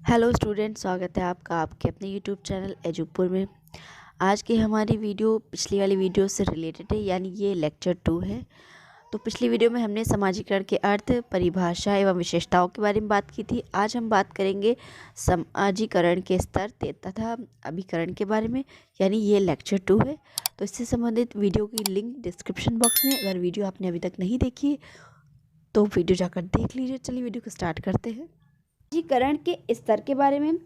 Hello student, स्वागत है आपका आपके अपने यूट्यूब चैनल एजुपुर में। आज की हमारी वीडियो पिछली वाली वीडियो से रिलेटेड है, यानी ये लेक्चर 2 है। तो पिछली वीडियो में हमने समाजीकरण के अर्थ, परिभाषा एवं विशेषताओं के बारे में बात की थी। आज हम बात करेंगे समाजीकरण के स्तर तथा अभिकरण के बारे में, यानी ये लेक्चर 2 है। तो इससे संबंधित वीडियो की लिंक डिस्क्रिप्शन बॉक्स में। अगर वीडियो आपने अभी तक नहीं देखी तो वीडियो जाकर देख लीजिए। चलिए वीडियो को स्टार्ट करते हैं। समाजीकरण के स्तर के बारे में।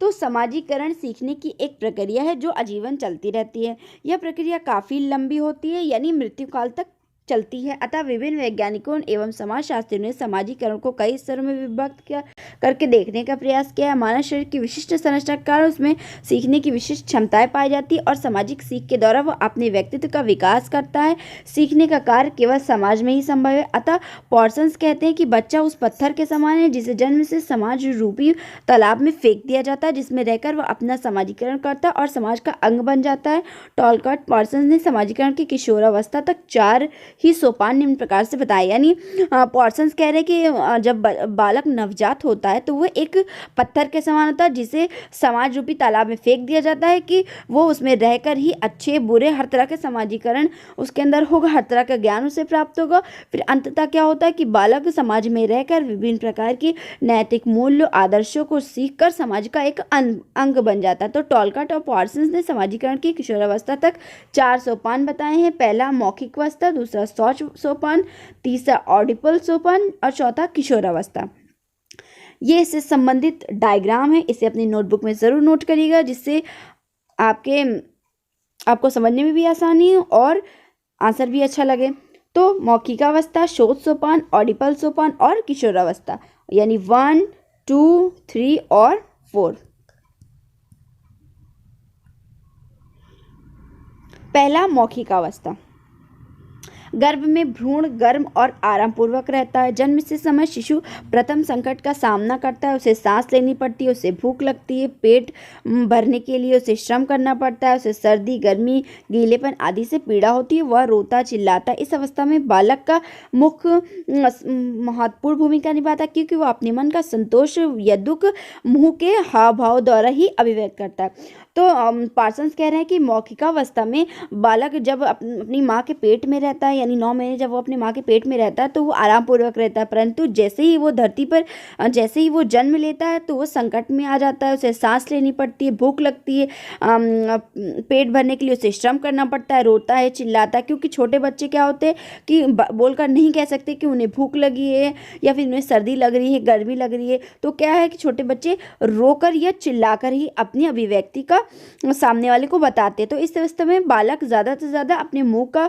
तो समाजीकरण सीखने की एक प्रक्रिया है जो आजीवन चलती रहती है। यह प्रक्रिया काफ़ी लंबी होती है, यानी मृत्यु काल तक चलती है। अतः विभिन्न वैज्ञानिकों एवं समाजशास्त्रियों ने समाजीकरण को कई स्तरों में विभक्त किया करके देखने का प्रयास किया है। मानव शरीर की विशिष्ट संरचना के कारण उसमें सीखने की विशिष्ट क्षमताएं पाई जाती है और सामाजिक सीख के द्वारा वह अपने व्यक्तित्व का विकास करता है। सीखने का कार्य केवल समाज में ही संभव है। अतः पॉर्सन्स कहते हैं कि बच्चा उस पत्थर के समान है जिसे जन्म से समाज रूपी तालाब में फेंक दिया जाता है, जिसमें रहकर वह अपना समाजीकरण करता है और समाज का अंग बन जाता है। टॉलकॉट पॉर्सन्स ने समाजीकरण की किशोरावस्था तक 4 ही सोपान निम्न प्रकार से बताए। यानी पॉर्सन्स कह रहे हैं कि जब बालक नवजात होता है तो वो एक पत्थर के समान होता है जिसे समाज रूपी तालाब में फेंक दिया जाता है कि वो उसमें रहकर ही अच्छे बुरे हर तरह के समाजीकरण उसके अंदर होगा, हर तरह का ज्ञान उसे प्राप्त होगा। फिर अंततः क्या होता है कि बालक समाज में रहकर विभिन्न प्रकार की नैतिक मूल्य आदर्शों को सीखकर समाज का एक अंग बन जाता है। तो टॉलकॉट और पॉर्सन्स ने समाजीकरण की किशोरावस्था तक 4 सोपान बताए हैं। पहला मौखिक अवस्था, दूसरा सोच सोपान, तीसरा ऑडिपल सोपान और चौथा किशोरावस्था। ये इससे संबंधित डायग्राम है, इसे अपनी नोटबुक में ज़रूर नोट करिएगा जिससे आपको समझने में भी आसानी हो और आंसर भी अच्छा लगे। तो मौखिकावस्था, शोध सोपान, ऑडिपल सोपान और किशोरावस्था, यानी 1, 2, 3 और 4। पहला मौखिकावस्था। गर्भ में भ्रूण गर्म और आराम पूर्वक रहता है। जन्म से समय शिशु प्रथम संकट का सामना करता है। उसे सांस लेनी पड़ती है, उसे भूख लगती है, पेट भरने के लिए उसे श्रम करना पड़ता है, उसे सर्दी, गर्मी, गीलेपन आदि से पीड़ा होती है, वह रोता चिल्लाता है। इस अवस्था में बालक का मुख महत्वपूर्ण भूमिका निभाता है क्योंकि वह अपने मन का संतोष या दुख मुंह के हाव भाव द्वारा ही अभिव्यक्त करता है। तो पार्सन्स कह रहे हैं कि मौखिकावस्था में बालक जब अपनी माँ के पेट में रहता है, यानी 9 महीने जब वो अपनी माँ के पेट में रहता है तो वो आराम पूर्वक रहता है, परंतु जैसे ही वो धरती पर जैसे ही वो जन्म लेता है तो वो संकट में आ जाता है। उसे सांस लेनी पड़ती है, भूख लगती है, पेट भरने के लिए उसे श्रम करना पड़ता है, रोता है, चिल्लाता है। क्योंकि छोटे बच्चे क्या होते हैं कि बोलकर नहीं कह सकते कि उन्हें भूख लगी है या फिर उन्हें सर्दी लग रही है, गर्मी लग रही है। तो क्या है कि छोटे बच्चे रोकर या चिल्लाकर ही अपनी अभिव्यक्ति का सामने वाले को बताते हैं। तो इस अवस्था में बालक ज़्यादा से ज़्यादा अपने मुंह का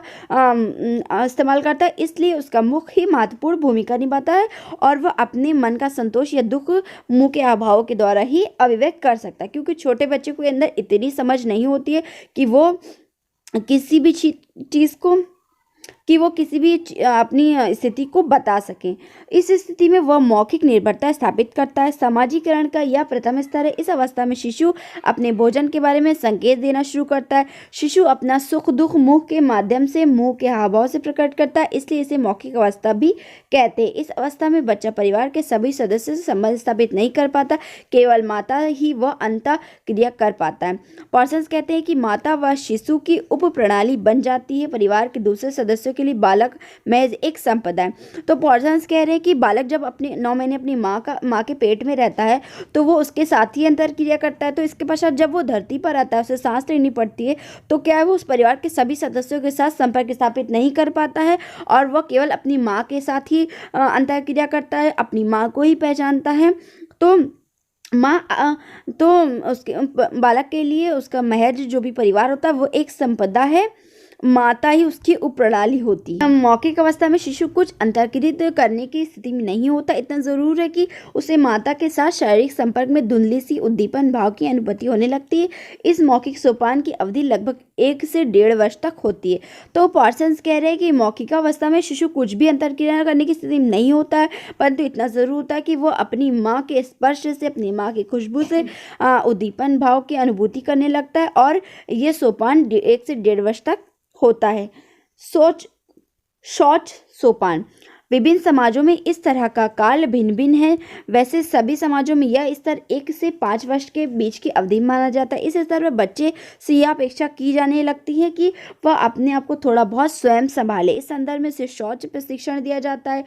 इस्तेमाल करता है, इसलिए उसका मुख ही महत्वपूर्ण भूमिका निभाता है और वह अपने मन का संतोष या दुख मुंह के हावभाव के द्वारा ही अभिव्यक्त कर सकता है। क्योंकि छोटे बच्चे के अंदर इतनी समझ नहीं होती है कि वो किसी भी चीज़ को किसी भी अपनी स्थिति को बता सकें। इस स्थिति में वह मौखिक निर्भरता स्थापित करता है। समाजीकरण का यह प्रथम स्तर है। इस अवस्था में शिशु अपने भोजन के बारे में संकेत देना शुरू करता है। शिशु अपना सुख दुख मुंह के माध्यम से, मुंह के हावभाव से प्रकट करता है, इसलिए इसे मौखिक अवस्था भी कहते हैं। इस अवस्था में बच्चा परिवार के सभी सदस्यों से संबंध स्थापित नहीं कर पाता, केवल माता ही वह अंतः क्रिया कर पाता है। पॉर्सन्स कहते हैं कि माता व शिशु की उप प्रणाली बन जाती है। परिवार के दूसरे सदस्यों के लिए बालक महज एक संपदा है। तो पॉर्सन्स कह रहे हैं कि बालक जब अपने 9 महीने अपनी माँ के पेट में रहता है तो वो उसके साथ ही अंतर क्रिया करता है। तो इसके पश्चात जब वो धरती पर आता है, उसे सांस लेनी पड़ती है, तो क्या है वो उस परिवार के सभी सदस्यों के साथ संपर्क स्थापित नहीं कर पाता है और वह केवल अपनी माँ के साथ ही अंतर क्रिया करता है, अपनी माँ को ही पहचानता है। तो उसके बालक के लिए उसका महज जो भी परिवार होता है वो एक संपदा है, माता ही उसकी उपप्रणाली होती है। मौखिक अवस्था में शिशु कुछ अंतर्क्रित करने की स्थिति में नहीं होता। इतना जरूर है कि उसे माता के साथ शारीरिक संपर्क में धुंधली सी उद्दीपन भाव की अनुभूति होने लगती है। इस मौखिक सोपान की अवधि लगभग 1 से 1.5 वर्ष तक होती है। तो पॉर्सन्स कह रहे हैं कि मौखिक अवस्था में शिशु कुछ भी अंतर्क्रिया करने की स्थिति में नहीं होता है, परंतु इतना जरूर होता है कि वो अपनी माँ के स्पर्श से, अपनी माँ की खुशबू से उद्दीपन भाव की अनुभूति करने लगता है और ये सोपान 1 से 1.5 वर्ष तक होता है। शौच सोपान। विभिन्न समाजों में इस तरह का काल भिन्न भिन्न है। वैसे सभी समाजों में यह स्तर 1 से 5 वर्ष के बीच की अवधि माना जाता है। इस स्तर पर बच्चे से यह अपेक्षा की जाने लगती है कि वह अपने आप को थोड़ा बहुत स्वयं संभाले। इस संदर्भ में उसे शौच प्रशिक्षण दिया जाता है।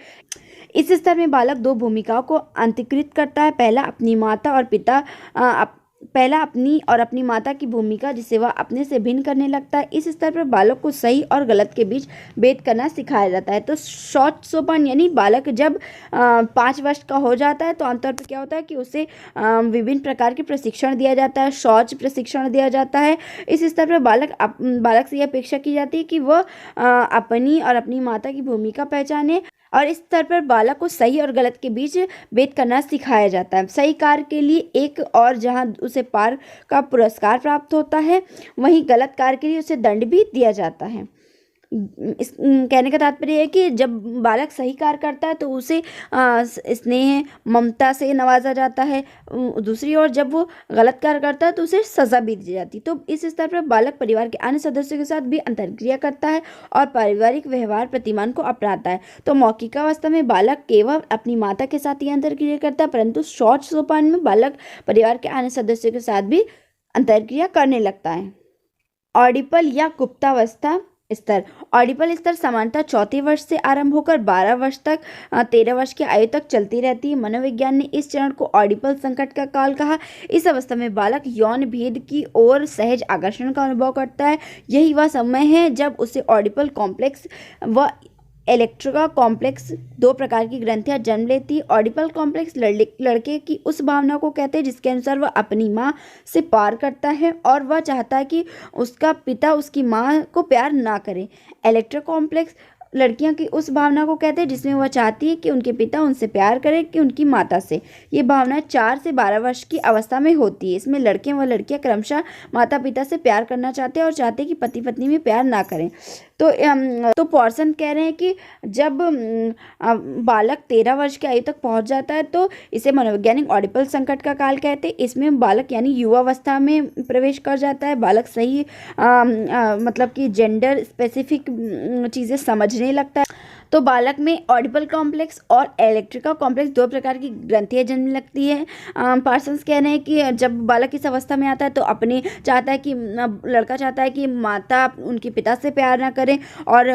इस स्तर में बालक 2 भूमिकाओं को अंतर्कृत करता है। पहला अपनी और अपनी माता की भूमिका, जिसे वह अपने से भिन्न करने लगता है। इस स्तर पर बालक को सही और गलत के बीच भेद करना सिखाया जाता है। तो शौच सोपान यानी बालक जब 5 वर्ष का हो जाता है तो आमतौर पर क्या होता है कि उसे विभिन्न प्रकार के प्रशिक्षण दिया जाता है, शौच प्रशिक्षण दिया जाता है। इस स्तर पर बालक से यह अपेक्षा की जाती है कि वह अपनी और अपनी माता की भूमिका पहचाने, और इस स्तर पर बालक को सही और गलत के बीच भेद करना सिखाया जाता है। सही कार्य के लिए एक और जहां उसे पार का पुरस्कार प्राप्त होता है, वहीं गलत कार्य के लिए उसे दंड भी दिया जाता है। इस कहने का तात्पर्य है कि जब बालक सही कार्य करता है तो उसे स्नेह ममता से नवाजा जाता है। दूसरी ओर जब वो गलत कार्य करता है तो उसे सज़ा भी दी जाती है। तो इस स्तर पर बालक परिवार के अन्य सदस्यों के साथ भी अंतर्क्रिया करता है और पारिवारिक व्यवहार प्रतिमान को अपनाता है। तो मौखिकावस्था में बालक केवल अपनी माता के साथ ही अंतर्क्रिया करता है, परंतु शौच सोपान में बालक परिवार के अन्य सदस्यों के साथ भी अंतर्क्रिया करने लगता है। ऑडिपल या गुप्तावस्था स्तर। ऑडिपल स्तर सामान्यतः 4 वर्ष से आरंभ होकर 12 वर्ष तक 13 वर्ष की आयु तक चलती रहती है। मनोविज्ञान ने इस चरण को ऑडिपल संकट का काल कहा। इस अवस्था में बालक यौन भेद की ओर सहज आकर्षण का अनुभव करता है। यही वह समय है जब उसे ऑडिपल कॉम्प्लेक्स व इलेक्ट्रिका कॉम्प्लेक्स 2 प्रकार की ग्रंथियां जन्म लेती है। ऑडिपल कॉम्प्लेक्स लड़के की उस भावना को कहते हैं जिसके अनुसार वह अपनी माँ से प्यार करता है और वह चाहता है कि उसका पिता उसकी माँ को प्यार ना करे। इलेक्ट्रा कॉम्प्लेक्स लड़कियां की उस भावना को कहते हैं जिसमें वह चाहती है कि उनके पिता उनसे प्यार करें कि उनकी माता से। ये भावना 4 से 12 वर्ष की अवस्था में होती है। इसमें लड़के व लड़कियां क्रमशः माता पिता से प्यार करना चाहते हैं और चाहते हैं कि पति पत्नी में प्यार ना करें। तो पॉर्सन कह रहे हैं कि जब बालक 13 वर्ष की आयु तक पहुंच जाता है तो इसे मनोवैज्ञानिक ऑडिपल संकट का काल कहते हैं। इसमें बालक यानी युवावस्था में प्रवेश कर जाता है। बालक सही मतलब कि जेंडर स्पेसिफिक चीज़ें समझने लगता है। तो बालक में ऑडिपल कॉम्प्लेक्स और इलेक्ट्रिका कॉम्प्लेक्स 2 प्रकार की ग्रंथियां जन्म लगती है। पार्सन्स कह रहे हैं कि जब बालक इस अवस्था में आता है तो लड़का चाहता है कि माता उनके पिता से प्यार ना करे और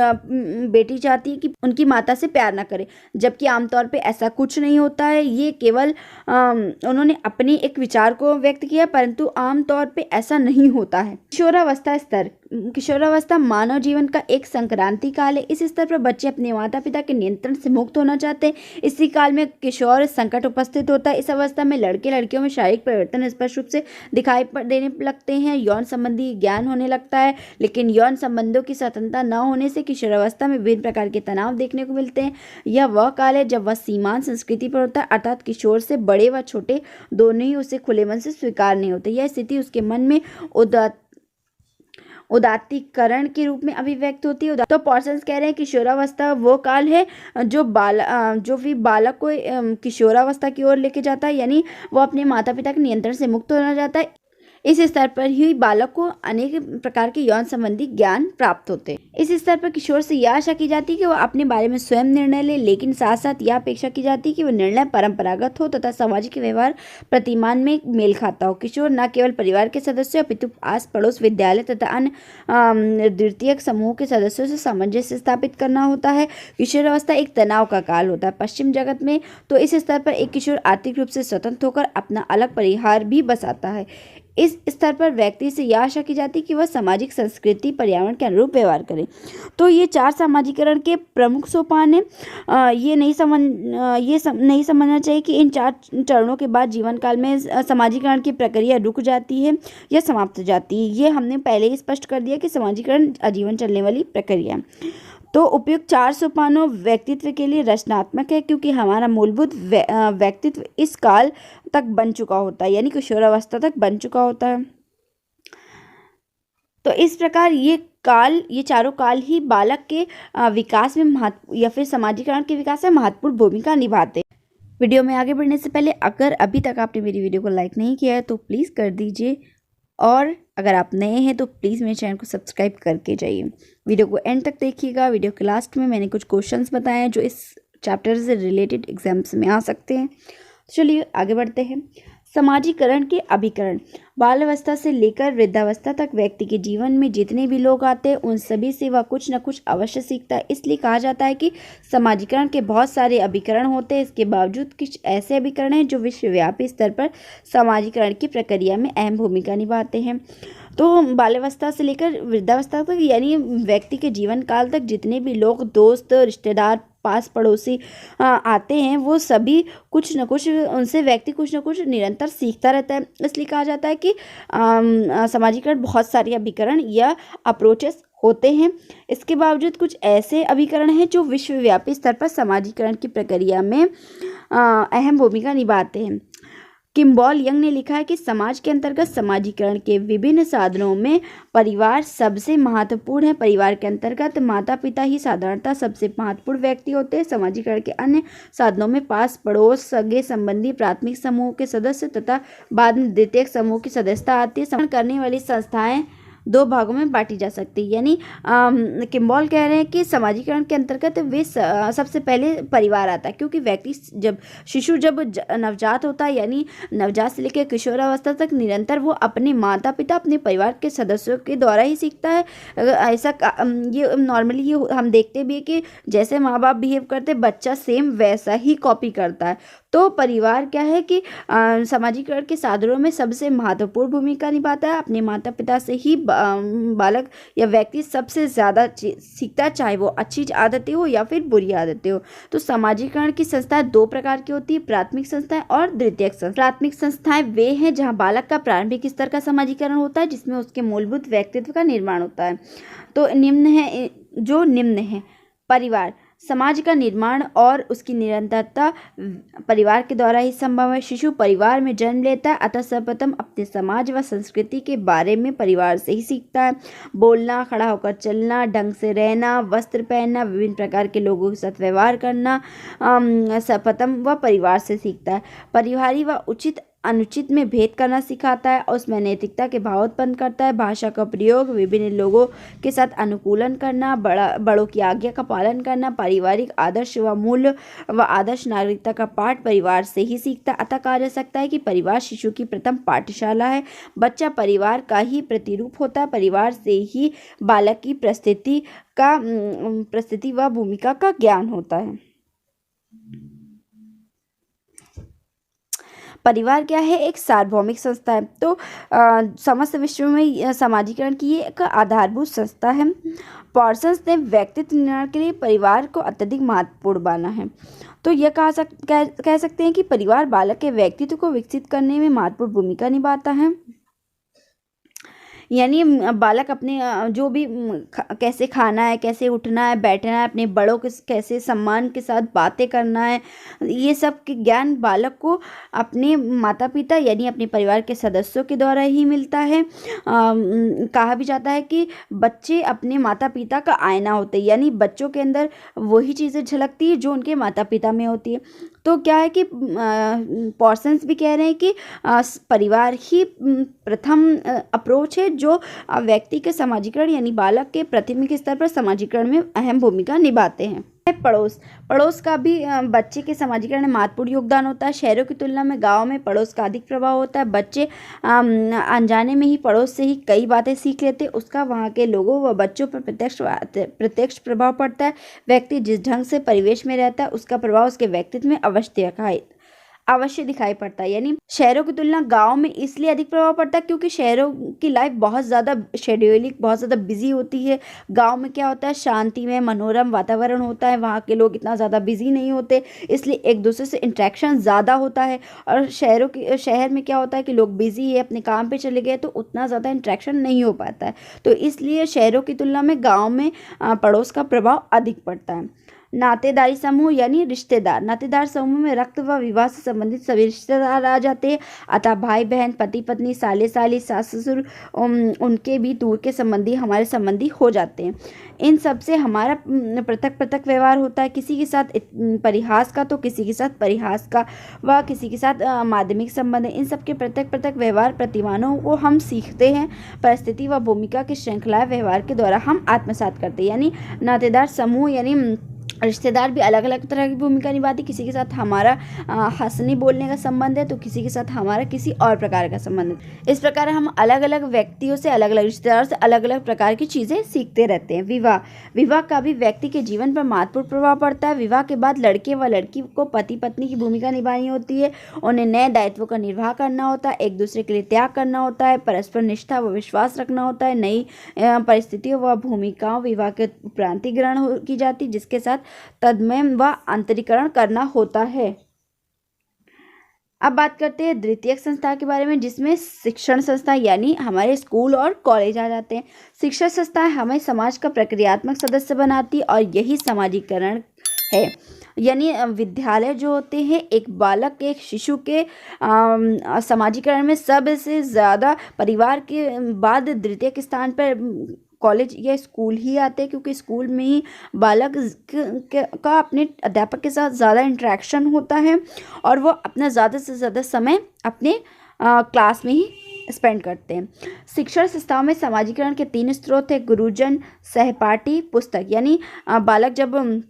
बेटी चाहती है कि उनकी माता से प्यार ना करे, जबकि आमतौर पे ऐसा कुछ नहीं होता है। ये केवल उन्होंने अपने एक विचार को व्यक्त किया, परंतु आमतौर पे ऐसा नहीं होता है। किशोरावस्था स्तर। किशोरावस्था मानव जीवन का एक संक्रांति काल है। इस स्तर पर बच्चे अपने माता पिता के नियंत्रण से मुक्त होना चाहते हैं। इसी काल में किशोर संकट उपस्थित होता है। इस अवस्था में लड़के लड़कियों में शारीरिक परिवर्तन स्पष्ट रूप से दिखाई देने लगते हैं। यौन संबंधी ज्ञान होने लगता है, लेकिन यौन संबंधों की स्वतंत्रता न होने से किशोरावस्था में विभिन्न प्रकार के तनाव देखने को मिलते हैं। यह वह काल है जब वह सीमांत संस्कृति पर होता है, अर्थात किशोर से बड़े व छोटे दोनों ही उसे खुले मन से स्वीकार नहीं होते। यह स्थिति उसके मन में उदात्तीकरण के रूप में अभिव्यक्त होती है। तो पॉर्सन्स कह रहे हैं कि किशोरावस्था वो काल है जो भी बालक को किशोरावस्था की ओर लेके जाता है, यानी वो अपने माता पिता के नियंत्रण से मुक्त होना चाहता है। इस स्तर पर ही बालक को अनेक प्रकार के यौन संबंधी ज्ञान प्राप्त होते हैं। इस स्तर पर किशोर से यह आशा की जाती है कि वह अपने बारे में स्वयं निर्णय ले, लेकिन साथ साथ यह अपेक्षा की जाती है कि वह निर्णय परंपरागत हो तथा सामाजिक व्यवहार प्रतिमान में मेल खाता हो। किशोर न केवल परिवार के सदस्यों अपितु आस पड़ोस विद्यालय तथा अन्य द्वितीयक समूह के सदस्यों से सामंजस्य स्थापित करना होता है। किशोरावस्था एक तनाव का काल होता है पश्चिम जगत में। तो इस स्तर पर एक किशोर आर्थिक रूप से स्वतंत्र होकर अपना अलग परिवार भी बसाता है। इस स्तर पर व्यक्ति से यह आशा की जाती है कि वह सामाजिक संस्कृति पर्यावरण के अनुरूप व्यवहार करे। तो ये 4 सामाजिकरण के प्रमुख सोपान हैं। ये नहीं समझना चाहिए कि इन 4 चरणों के बाद जीवन काल में सामाजिकरण की प्रक्रिया रुक जाती है या समाप्त हो जाती है। ये हमने पहले ही स्पष्ट कर दिया कि सामाजिकरण आजीवन चलने वाली प्रक्रिया है। तो उपयुक्त 4 सोपानों व्यक्तित्व के लिए रचनात्मक है, क्योंकि हमारा मूलभूत व्यक्तित्व इस काल तक बन चुका होता है, यानी किशोरावस्था तक बन चुका होता है। तो इस प्रकार ये चारों काल ही बालक के विकास में या फिर सामाजिकरण के विकास में महत्वपूर्ण भूमिका निभाते हैं। वीडियो में आगे बढ़ने से पहले अगर अभी तक आपने मेरी वीडियो को लाइक नहीं किया है तो प्लीज़ कर दीजिए, और अगर आप नए हैं तो प्लीज़ मेरे चैनल को सब्सक्राइब करके जाइए। वीडियो को एंड तक देखिएगा। वीडियो के लास्ट में मैंने कुछ क्वेश्चंस बताए हैं जो इस चैप्टर से रिलेटेड एग्जाम्स में आ सकते हैं। चलिए आगे बढ़ते हैं। समाजीकरण के अभिकरण। बाल अवस्था से लेकर वृद्धावस्था तक व्यक्ति के जीवन में जितने भी लोग आते हैं उन सभी से वह कुछ न कुछ अवश्य सीखता है। इसलिए कहा जाता है कि समाजीकरण के बहुत सारे अभिकरण होते हैं। इसके बावजूद कुछ ऐसे अभिकरण हैं जो विश्वव्यापी स्तर पर समाजीकरण की प्रक्रिया में अहम भूमिका निभाते हैं। तो बाल्यावस्था से लेकर वृद्धावस्था तक यानी व्यक्ति के जीवन काल तक जितने भी लोग, दोस्त, रिश्तेदार, पास पड़ोसी आते हैं वो सभी कुछ न कुछ उनसे व्यक्ति कुछ न कुछ निरंतर सीखता रहता है। इसलिए कहा जाता है कि समाजीकरण बहुत सारे अभिकरण या अप्रोचेस होते हैं। इसके बावजूद कुछ ऐसे अभिकरण हैं जो विश्वव्यापी स्तर पर समाजीकरण की प्रक्रिया में अहम भूमिका निभाते हैं। किम्बॉल यंग ने लिखा है कि समाज के अंतर्गत समाजीकरण के विभिन्न साधनों में परिवार सबसे महत्वपूर्ण है। परिवार के अंतर्गत माता पिता ही साधारणतः सबसे महत्वपूर्ण व्यक्ति होते हैं। समाजीकरण के अन्य साधनों में पास पड़ोस, सगे संबंधी, प्राथमिक समूह के सदस्य तथा बाद में द्वितीयक समूह की सदस्यता आती है। समर्थन करने वाली संस्थाएं दो भागों में बांटी जा सकती है। यानी किम्बॉल कह रहे हैं कि समाजीकरण के अंतर्गत वे सबसे पहले परिवार आता है, क्योंकि व्यक्ति शिशु जब नवजात होता है यानी नवजात से लेकर किशोरावस्था तक निरंतर वो अपने माता पिता, अपने परिवार के सदस्यों के द्वारा ही सीखता है। ऐसा ये नॉर्मली ये हम देखते भी है कि जैसे माँ बाप बिहेव करते बच्चा सेम वैसा ही कॉपी करता है। तो परिवार क्या है कि समाजीकरण के साधनों में सबसे महत्वपूर्ण भूमिका निभाता है। अपने माता पिता से ही बालक या व्यक्ति सबसे ज़्यादा सीखता है, चाहे वो अच्छी आदतें हो या फिर बुरी आदतें हो। तो समाजीकरण की संस्थाएं दो प्रकार की होती है, प्राथमिक संस्थाएं और द्वितीयक संस्थाएं। प्राथमिक संस्थाएं वे हैं जहां बालक का प्रारंभिक स्तर का समाजीकरण होता है, जिसमें उसके मूलभूत व्यक्तित्व का निर्माण होता है। तो निम्न है परिवार। समाज का निर्माण और उसकी निरंतरता परिवार के द्वारा ही संभव है। शिशु परिवार में जन्म लेता है, अतः सर्वप्रथम अपने समाज व संस्कृति के बारे में परिवार से ही सीखता है। बोलना, खड़ा होकर चलना, ढंग से रहना, वस्त्र पहनना, विभिन्न प्रकार के लोगों के साथ व्यवहार करना सर्वप्रथम वह परिवार से सीखता है। परिवारी व उचित अनुचित में भेद करना सिखाता है और उसमें नैतिकता के भाव उत्पन्न करता है। भाषा का प्रयोग, विभिन्न लोगों के साथ अनुकूलन करना, बड़ों की आज्ञा का पालन करना, पारिवारिक आदर्श व मूल्य व आदर्श नागरिकता का पाठ परिवार से ही सीखता है। अतः कहा जा सकता है कि परिवार शिशु की प्रथम पाठशाला है। बच्चा परिवार का ही प्रतिरूप होता है। परिवार से ही बालक की परिस्थिति व भूमिका का ज्ञान होता है। परिवार क्या है? एक सार्वभौमिक संस्था है। तो समस्त विश्व में समाजीकरण की ये एक आधारभूत संस्था है। पॉर्सन्स ने व्यक्तित्व निर्माण के लिए परिवार को अत्यधिक महत्वपूर्ण माना है। तो यह कह सकते हैं कि परिवार बालक के व्यक्तित्व को विकसित करने में महत्वपूर्ण भूमिका निभाता है। यानी बालक अपने जो भी कैसे खाना है, कैसे उठना है, बैठना है, अपने बड़ों के कैसे सम्मान के साथ बातें करना है, ये सब के ज्ञान बालक को अपने माता पिता यानी अपने परिवार के सदस्यों के द्वारा ही मिलता है। कहा भी जाता है कि बच्चे अपने माता पिता का आईना होते हैं, यानी बच्चों के अंदर वही चीज़ें झलकती है जो उनके माता पिता में होती है। तो क्या है कि पॉर्सन्स भी कह रहे हैं कि परिवार ही प्रथम अप्रोच है जो व्यक्ति के समाजीकरण यानी बालक के प्राथमिक स्तर पर समाजीकरण में अहम भूमिका निभाते हैं। पड़ोस का भी बच्चे के समाजीकरण में महत्वपूर्ण योगदान होता है। शहरों की तुलना में गांव में पड़ोस का अधिक प्रभाव होता है। बच्चे अनजाने में ही पड़ोस से ही कई बातें सीख लेते हैं। उसका वहाँ के लोगों व बच्चों पर प्रत्यक्ष प्रभाव पड़ता है। व्यक्ति जिस ढंग से परिवेश में रहता है उसका प्रभाव उसके व्यक्तित्व में अवश्य दिखाई पड़ता है। यानी शहरों की तुलना गांव में इसलिए अधिक प्रभाव पड़ता है क्योंकि शहरों की लाइफ बहुत ज़्यादा शेड्यूलिंग, बहुत ज़्यादा बिजी होती है। गांव में क्या होता है, शांति में मनोरम वातावरण होता है। वहाँ के लोग इतना ज़्यादा बिजी नहीं होते, इसलिए एक दूसरे से इंटरेक्शन ज़्यादा होता है। और शहर में क्या होता है कि लोग बिजी है, अपने काम पर चले गए, तो उतना ज़्यादा इंटरेक्शन नहीं हो पाता है। तो इसलिए शहरों की तुलना में गाँव में पड़ोस का प्रभाव अधिक पड़ता है। नातेदारी समूह यानी रिश्तेदार। नातेदार समूह में रक्त व विवाह से संबंधित सभी रिश्तेदार आ जाते हैं। अतः भाई बहन, पति पत्नी, साले साली, सास ससुर, उनके भी दूर के संबंधी हमारे संबंधी हो जाते हैं। इन सब से हमारा पृथक व्यवहार होता है। किसी के साथ परिहास का तो किसी के साथ परिहास का व किसी के साथ माध्यमिक संबंध है। इन सब के पृथक व्यवहार प्रतिमानों को हम सीखते हैं। परिस्थिति व भूमिका की श्रृंखला व्यवहार के द्वारा हम आत्मसात करते हैं। यानी नातेदार समूह यानी रिश्तेदार भी अलग अलग तरह की भूमिका निभाती। किसी के साथ हमारा हंसने बोलने का संबंध है तो किसी के साथ हमारा किसी और प्रकार का संबंध है। इस प्रकार हम अलग अलग व्यक्तियों से, अलग अलग रिश्तेदारों से अलग अलग प्रकार की चीज़ें सीखते रहते हैं। विवाह का भी व्यक्ति के जीवन पर महत्वपूर्ण प्रभाव पड़ता है। विवाह के बाद लड़के व लड़की को पति पत्नी की भूमिका निभानी होती है। उन्हें नए दायित्वों का निर्वाह करना होता है, एक दूसरे के लिए त्याग करना होता है, परस्पर निष्ठा व विश्वास रखना होता है। नई परिस्थितियों व भूमिकाओं विवाह के उपरांत ग्रहण की जाती, जिसके साथ तन्मय व अंतरीकरण करना होता है। अब बात करते हैं द्वितीयक संस्था के बारे में, जिसमें शिक्षण संस्था यानी हमारे स्कूल और कॉलेज आ जाते हैं। शिक्षण संस्थाएं हमें समाज का प्रक्रियात्मक सदस्य बनाती और यही समाजीकरण है। यानी विद्यालय जो होते हैं एक बालक, एक शिशु के समाजीकरण में सबसे ज़्यादा परिवार के बाद द्वितीयक स्थान पर कॉलेज या स्कूल ही आते हैं, क्योंकि स्कूल में ही बालक का अपने अध्यापक के साथ ज़्यादा इंटरेक्शन होता है और वो अपना ज़्यादा से ज़्यादा समय अपने क्लास में ही स्पेंड करते हैं। शिक्षण संस्थाओं में समाजीकरण के 3 स्रोत हैं: गुरुजन, सहपाठी, पुस्तक। यानी बालक जब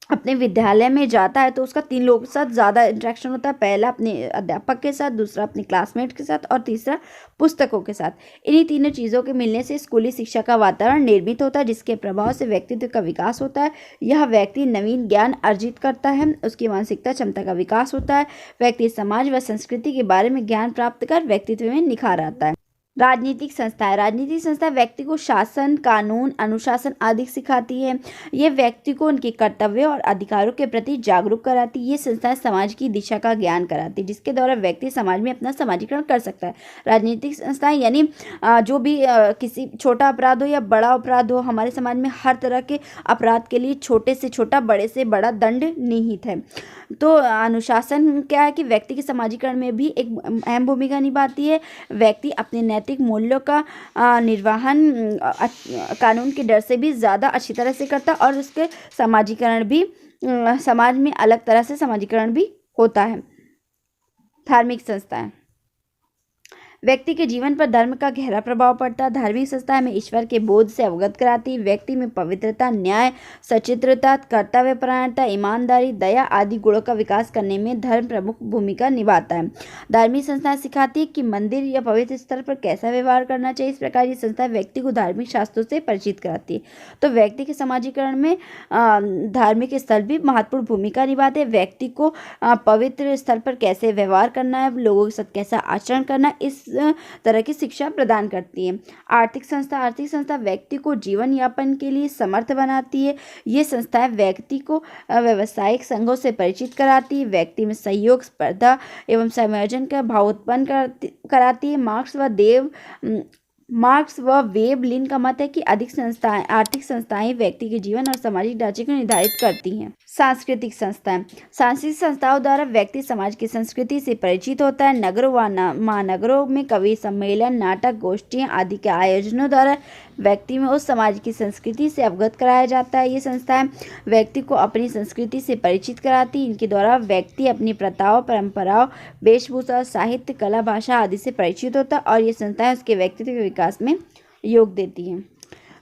अपने विद्यालय में जाता है तो उसका 3 लोगों के साथ ज़्यादा इंटरेक्शन होता है। पहला अपने अध्यापक के साथ, दूसरा अपने क्लासमेट के साथ और तीसरा पुस्तकों के साथ। इन्हीं तीनों चीज़ों के मिलने से स्कूली शिक्षा का वातावरण निर्मित होता है, जिसके प्रभाव से व्यक्तित्व का विकास होता है। यह व्यक्ति नवीन ज्ञान अर्जित करता है, उसकी मानसिकता क्षमता का विकास होता है। व्यक्ति समाज व संस्कृति के बारे में ज्ञान प्राप्त कर व्यक्तित्व में निखार आता है। राजनीतिक संस्था व्यक्ति को शासन, कानून, अनुशासन आदि सिखाती है। ये व्यक्ति को उनके कर्तव्यों और अधिकारों के प्रति जागरूक कराती है। ये संस्थाएं समाज की दिशा का ज्ञान कराती है, जिसके द्वारा व्यक्ति समाज में अपना समाजीकरण कर सकता है। राजनीतिक संस्थाएं यानी जो भी किसी छोटा अपराध हो या बड़ा अपराध हो, हमारे समाज में हर तरह के अपराध के लिए छोटे से छोटा, बड़े से बड़ा दंड निहित है। तो अनुशासन क्या है कि व्यक्ति के समाजीकरण में भी एक अहम भूमिका निभाती है। व्यक्ति अपने नैतिक मूल्यों का निर्वहन कानून के डर से भी ज़्यादा अच्छी तरह से करता है और उसके समाजीकरण भी समाज में अलग तरह से समाजीकरण भी होता है। धार्मिक संस्थाएं व्यक्ति के जीवन पर धर्म का गहरा प्रभाव पड़ता है। धार्मिक संस्थाएं हमें ईश्वर के बोध से अवगत कराती। व्यक्ति में पवित्रता, न्याय, सचित्रता, कर्तव्यपरायणता, ईमानदारी, दया आदि गुणों का विकास करने में धर्म प्रमुख भूमिका निभाता है। धार्मिक संस्थाएं सिखाती है कि मंदिर या पवित्र स्थल पर कैसा व्यवहार करना चाहिए। इस प्रकार ये संस्थाएं व्यक्ति को धार्मिक शास्त्रों से परिचित कराती है। तो व्यक्ति के समाजीकरण में धार्मिक स्थल भी महत्वपूर्ण भूमिका निभाते हैं। व्यक्ति को पवित्र स्थल पर कैसे व्यवहार करना है, लोगों के साथ कैसा आचरण करना है, इस तरह की शिक्षा प्रदान करती है। आर्थिक संस्था व्यक्ति को जीवन यापन के लिए समर्थ बनाती है। ये संस्थाएं व्यक्ति को व्यावसायिक संघों से परिचित कराती है। व्यक्ति में सहयोग, स्पर्धा एवं समायोजन का भाव उत्पन्न कराती है। मार्क्स व वेबलिन का मत है कि आर्थिक संस्थाएं व्यक्ति के जीवन और सामाजिक ढांचे को निर्धारित करती हैं। सांस्कृतिक संस्थाओं द्वारा व्यक्ति समाज की संस्कृति से परिचित होता है। नगरों व महानगरों में कवि सम्मेलन, नाटक, गोष्ठियां आदि के आयोजनों द्वारा व्यक्ति में उस समाज की संस्कृति से अवगत कराया जाता है। ये संस्थाएं व्यक्ति को अपनी संस्कृति से परिचित कराती हैं। इनके द्वारा व्यक्ति अपनी प्रथाओं, परंपराओं, वेशभूषा, साहित्य, कला, भाषा आदि से परिचित होता है और ये संस्थाएं उसके व्यक्तित्व के विकास में योग देती हैं।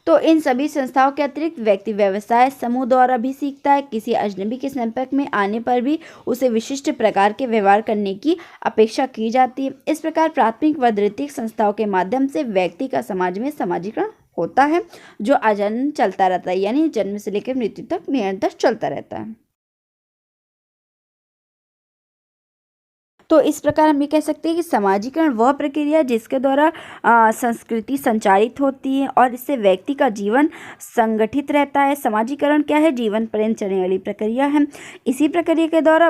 तो इन सभी संस्थाओं के अतिरिक्त व्यक्ति व्यवसाय समूह द्वारा भी सीखता है। किसी अजनबी के संपर्क में आने पर भी उसे विशिष्ट प्रकार के व्यवहार करने की अपेक्षा की जाती है। इस प्रकार प्राथमिक व द्वितीयक संस्थाओं के माध्यम से व्यक्ति का समाज में समाजीकरण होता है, जो आजीवन चलता रहता है, यानी जन्म से लेकर मृत्यु तक निरंतर चलता रहता है। तो इस प्रकार हम ये कह सकते हैं कि समाजीकरण वह प्रक्रिया जिसके द्वारा संस्कृति संचारित होती है और इससे व्यक्ति का जीवन संगठित रहता है। समाजीकरण क्या है? जीवन पर्यंत चलने वाली प्रक्रिया है। इसी प्रक्रिया के द्वारा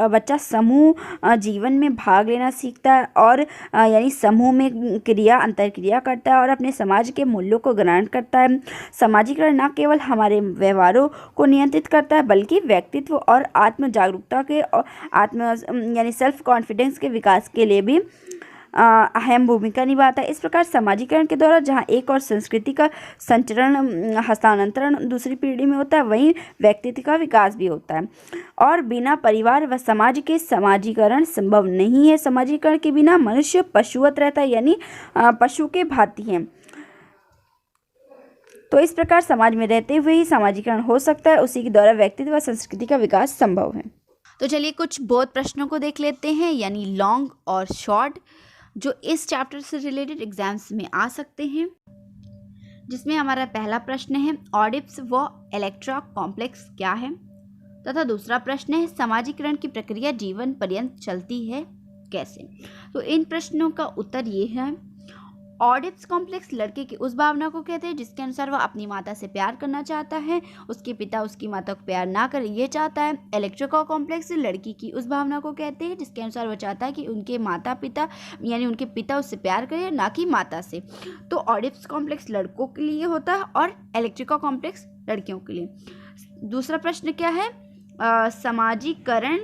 बच्चा समूह जीवन में भाग लेना सीखता है और यानी समूह में अंतरक्रिया करता है और अपने समाज के मूल्यों को ग्रहण करता है। समाजीकरण न केवल हमारे व्यवहारों को नियंत्रित करता है बल्कि व्यक्तित्व और आत्म जागरूकता के यानी सेल्फ कॉन्फिडेंस के विकास के लिए भी अहम भूमिका निभाता है। इस प्रकार समाजीकरण के द्वारा जहाँ एक और संस्कृति का हस्तांतरण दूसरी पीढ़ी में होता है, वहीं व्यक्तित्व का विकास भी होता है और बिना परिवार व समाज के समाजीकरण संभव नहीं है। समाजीकरण के बिना मनुष्य पशुवत रहता है, यानी पशु के भांति है। तो इस प्रकार समाज में रहते हुए ही सामाजिकरण हो सकता है, उसी के द्वारा व्यक्तित्व व संस्कृति का विकास संभव है। तो चलिए कुछ बोध प्रश्नों को देख लेते हैं, यानी लॉन्ग और शॉर्ट, जो इस चैप्टर से रिलेटेड एग्जाम्स में आ सकते हैं। जिसमें हमारा पहला प्रश्न है ऑडिप्स व इलेक्ट्रा कॉम्प्लेक्स क्या है, तथा दूसरा प्रश्न है सामाजिकरण की प्रक्रिया जीवन पर्यंत चलती है कैसे। तो इन प्रश्नों का उत्तर ये है, ऑडिप्स कॉम्प्लेक्स लड़के की उस भावना को कहते हैं जिसके अनुसार वह अपनी माता से प्यार करना चाहता है, उसके पिता उसकी माता को प्यार ना करे ये चाहता है। इलेक्ट्रा कॉम्प्लेक्स लड़की की उस भावना को कहते हैं जिसके अनुसार वह चाहता है कि उनके माता पिता यानी उनके पिता उससे प्यार करे, ना कि माता से। तो ऑडिप्स कॉम्प्लेक्स लड़कों के लिए होता है और इलेक्ट्रा कॉम्प्लेक्स लड़कियों के लिए। दूसरा प्रश्न क्या है, सामाजिकरण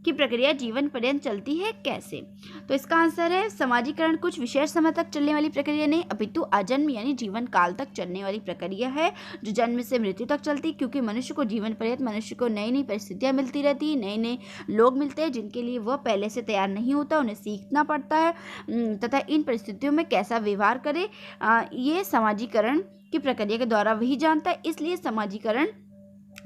की प्रक्रिया जीवन पर्यंत चलती है कैसे। तो इसका आंसर है सामाजिकरण कुछ विशेष समय तक चलने वाली प्रक्रिया नहीं, अपितु आजन्म यानी जीवन काल तक चलने वाली प्रक्रिया है, जो जन्म से मृत्यु तक चलती, क्योंकि मनुष्य को जीवन पर्यंत मनुष्य को नई नई परिस्थितियां मिलती रहती, नए नए लोग मिलते हैं जिनके लिए वह पहले से तैयार नहीं होता, उन्हें सीखना पड़ता है तथा इन परिस्थितियों में कैसा व्यवहार करे ये सामाजिकरण की प्रक्रिया के द्वारा वही जानता है। इसलिए सामाजिकरण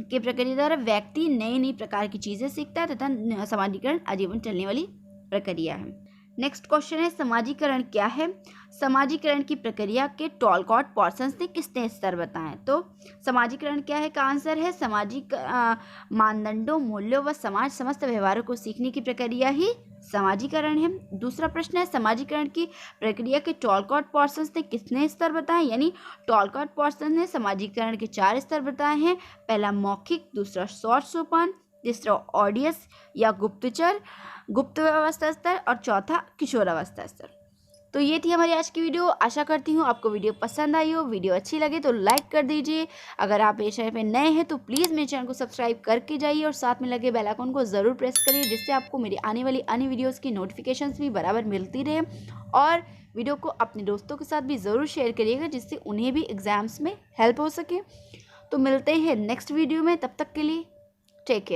के प्रक्रिया द्वारा व्यक्ति नई नई प्रकार की चीजें सीखता है तथा सामाजिकरण आजीवन चलने वाली प्रक्रिया है। नेक्स्ट क्वेश्चन है सामाजिकरण क्या है। सामाजिकरण की प्रक्रिया के टॉलकॉट पॉर्सन्स ने किसने स्तर बताएं। तो सामाजिकरण क्या है का आंसर है सामाजिक मानदंडों, मूल्यों व समाज समस्त व्यवहारों को सीखने की प्रक्रिया ही सामाजिकरण है। दूसरा प्रश्न है सामाजिकरण की प्रक्रिया के टॉलकॉट पॉर्सन्स ने किसने स्तर बताए, यानी टॉलकॉट पॉर्सन ने सामाजिकरण के 4 स्तर बताए हैं। पहला मौखिक, दूसरा शॉर्ट सोपान, तीसरा ऑडियस या गुप्तचर गुप्त अवस्था स्तर और चौथा किशोरावस्था स्तर। तो ये थी हमारी आज की वीडियो। आशा करती हूँ आपको वीडियो पसंद आई हो। वीडियो अच्छी लगे तो लाइक कर दीजिए। अगर आप इस चैनल पे नए हैं तो प्लीज़ मेरे चैनल को सब्सक्राइब करके जाइए और साथ में लगे बेल आइकन को ज़रूर प्रेस करिए, जिससे आपको मेरी आने वाली अन्य वीडियोज़ की नोटिफिकेशंस भी बराबर मिलती रहे। और वीडियो को अपने दोस्तों के साथ भी ज़रूर शेयर करिएगा, जिससे उन्हें भी एग्ज़ाम्स में हेल्प हो सके। तो मिलते हैं नेक्स्ट वीडियो में, तब तक के लिए टेक केयर।